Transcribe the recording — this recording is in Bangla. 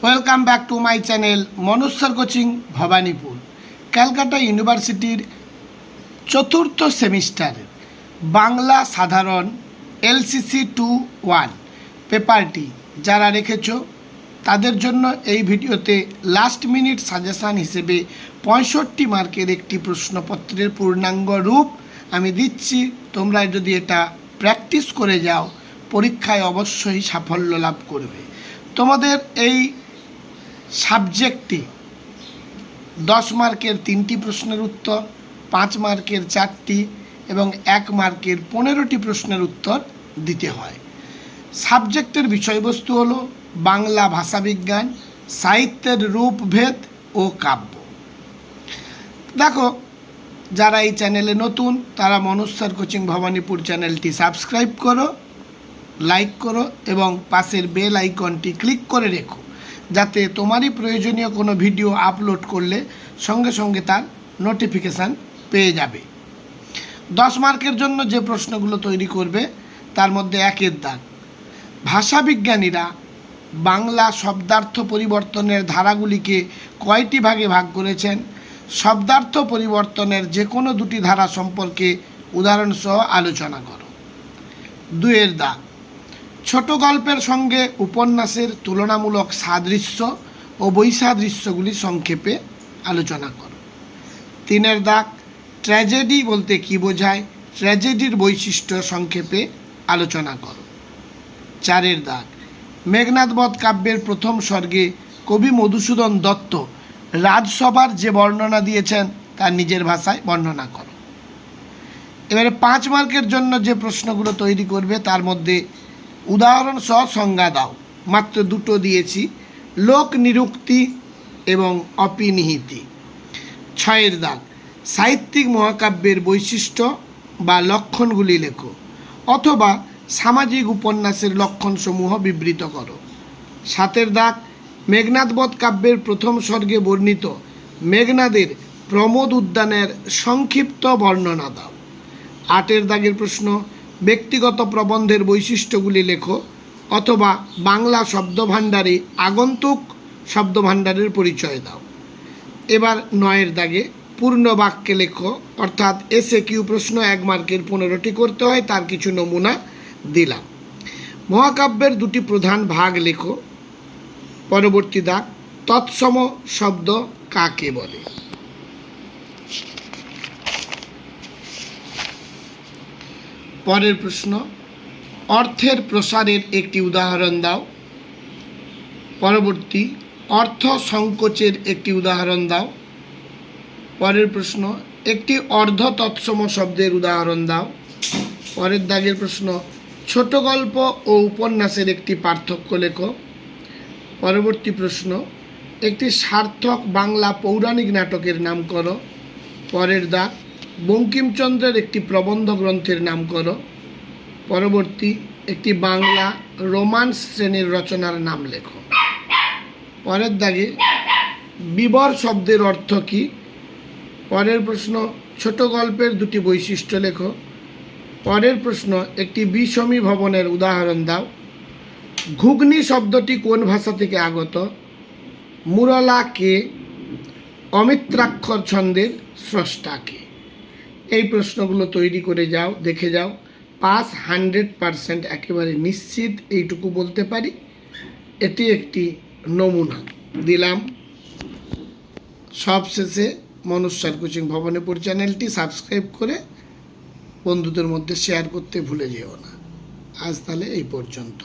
Welcome back to my channel Manoj sir coaching Bhowanipore. Calcutta ইউনিভার্সিটির চতুর্থ সেমিস্টারের বাংলা সাধারণ LCC 2-1 পেপারটি যারা রেখেছ তাদের জন্য এই ভিডিওতে লাস্ট মিনিট সাজেশান হিসেবে 65 মার্কের একটি প্রশ্নপত্রের পূর্ণাঙ্গ রূপ আমি দিচ্ছি। তোমরা যদি এটা প্র্যাকটিস করে যাও পরীক্ষায় অবশ্যই সাফল্য লাভ করবে। তোমাদের এই সাবজেক্টে 10 মার্কের 3টি প্রশ্নের উত্তর, 5 মার্কের 4টি এবং 1 মার্কের 15টি প্রশ্নের উত্তর দিতে হয়। সাবজেক্টের বিষয়বস্তু হলো বাংলা ভাষাবিজ্ঞান, সাহিত্যের রূপভেদ ও কাব্য। দেখো, যারা এই চ্যানেলে নতুন তারা মনোজ স্যার কোচিং ভবানীপুর চ্যানেলটি সাবস্ক্রাইব করো, লাইক করো এবং পাশের বেল আইকনটি ক্লিক করে রেখো, যাতে তোমারই প্রয়োজনীয় কোনো ভিডিও আপলোড করলে সঙ্গে সঙ্গে তার নোটিফিকেশান পেয়ে যাবে। 10 মার্কের জন্য যে প্রশ্নগুলো তৈরি করবে তার মধ্যে 1-এর দাগ, ভাষাবিজ্ঞানীরা বাংলা শব্দার্থ পরিবর্তনের ধারাগুলিকে কয়টি ভাগে ভাগ করেছেন? শব্দার্থ পরিবর্তনের যে কোনো দুটি ধারা সম্পর্কে উদাহরণসহ আলোচনা করো। 2-এর দাগ, ছোট গল্পের সঙ্গে উপন্যাসের তুলনামূলক সাদৃশ্য ও বৈসাদৃশ্যগুলি সংক্ষেপে আলোচনা করো। 3-এর দাগ, ট্র্যাজেডি বলতে কী বোঝায়? ট্র্যাজেডির বৈশিষ্ট্য সংক্ষেপে আলোচনা করো। 4-এর দাগ, মেঘনাদ বধ কাব্যের প্রথম স্বর্গে কবি মধুসূদন দত্ত রাজসভার যে বর্ণনা দিয়েছেন তার নিজের ভাষায় বর্ণনা করো। এবারে 5 মার্কের জন্য যে প্রশ্নগুলো তৈরি করবে তার মধ্যে উদাহরণ সহ সংজ্ঞা দাও। মাত্র 2টো দিয়েছি, লোক নিরুক্তি এবং অপিনিহিতি। 6-এর দাগ, সাহিত্যিক মহাকাব্যের বৈশিষ্ট্য বা লক্ষণগুলি লেখো অথবা সামাজিক উপন্যাসের লক্ষণসমূহ বিবৃত করো। 7-এর দাগ, মেঘনাদ বধ কাব্যের প্রথম স্বর্গে বর্ণিত মেঘনাদের প্রমোদ উদ্যানের সংক্ষিপ্ত বর্ণনা দাও। 8-এর দাগের প্রশ্ন, ব্যক্তিগত প্রবন্ধের বৈশিষ্ট্যগুলি লেখো অথবা বাংলা শব্দভাণ্ডারে আগন্তুক শব্দভাণ্ডারের পরিচয় দাও। এবার 9-এর দাগে পূর্ণ বাক্যে লেখো, অর্থাৎ SAQ প্রশ্ন 1 মার্কের 15টি করতে হয়, তার কিছু নমুনা দিলাম। মহাকাব্যের 2টি প্রধান ভাগ লেখো। পরবর্তী দাগ, তৎসম শব্দ কাকে বলে? পরের প্রশ্ন, অর্থের প্রসারের একটি উদাহরণ দাও। পরবর্তী, অর্থ সংকোচের একটি উদাহরণ দাও। পরের প্রশ্ন, একটি অর্ধ তৎসম শব্দের উদাহরণ দাও। পরের দাগের প্রশ্ন, ছোট গল্প ও উপন্যাসের একটি পার্থক্য লেখো। পরবর্তী প্রশ্ন, একটি সার্থক বাংলা পৌরাণিক নাটকের নাম করো। পরের দাগ, বঙ্কিমচন্দ্রের একটি প্রবন্ধ গ্রন্থের নাম করো। পরবর্তী, একটি বাংলা রোমান্স শ্রেণীর রচনার নাম লেখো। পরের দাগে, বিবর শব্দের অর্থ কী? পরের প্রশ্ন, ছোট গল্পের 2টি বৈশিষ্ট্য লেখো। পরের প্রশ্ন, একটি বিষমী ভবনের উদাহরণ দাও। ঘুগনি শব্দটি কোন ভাষা থেকে আগত? মুরলা কে? অমিত্রাক্ষর ছন্দের স্রষ্টা কে? এই প্রশ্নগুলো তৈরি করে যাও, দেখে যাও, পাস 100% একেবারে নিশ্চিত, এইটুকু বলতে পারি। এটি একটি নমুনা দিলাম। সবশেষে মনোজ স্যার কোচিং ভবানীপুর চ্যানেলটি সাবস্ক্রাইব করে বন্ধুদের মধ্যে শেয়ার করতে ভুলে যেও না। আজ তাহলে এই পর্যন্ত।